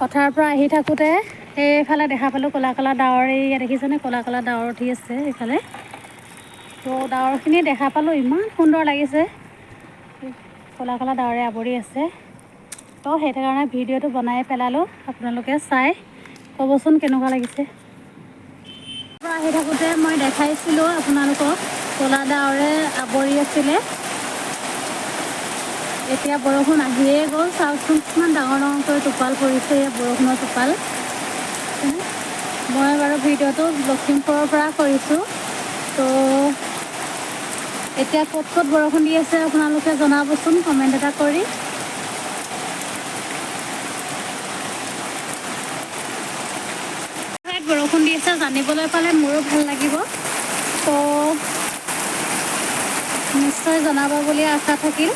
পথাৰৰ পৰা আহি থাকোঁতে এইফালে দেখা পালোঁ ক'লা ক'লা ডাৱৰ। এইয়া দেখিছেনে ক'লা ক'লা ডাৱৰ উঠি আছে এইফালে। তো ডাৱৰখিনি দেখা পালোঁ, ইমান সুন্দৰ লাগিছে। ক'লা ক'লা ডাৱৰে আৱৰি আছে। তো সেইটো কাৰণে ভিডিঅ'টো বনাই পেলালোঁ, আপোনালোকে চাই ক'বচোন কেনেকুৱা লাগিছে। পৰা আহি থাকোঁতে মই দেখাইছিলোঁ আপোনালোকক, ক'লা ডাৱৰে আৱৰি আছিলে। এতিয়া বৰষুণ আহিয়ে গ'ল। চাওকচোন কিমান ডাঙৰ ডাঙৰকৈ টোপাল পৰিছে, বৰষুণৰ টোপাল। মই বাৰু ভিডিঅ'টো লখিমপুৰৰ পৰা কৰিছোঁ। তো এতিয়া ক'ত ক'ত বৰষুণ দি আছে আপোনালোকে জনাবচোন কমেণ্ট এটা কৰি। বৰষুণ দি আছে জানিবলৈ পালে মোৰো ভাল লাগিব। তো নিশ্চয় জনাব বুলি আশা থাকিল।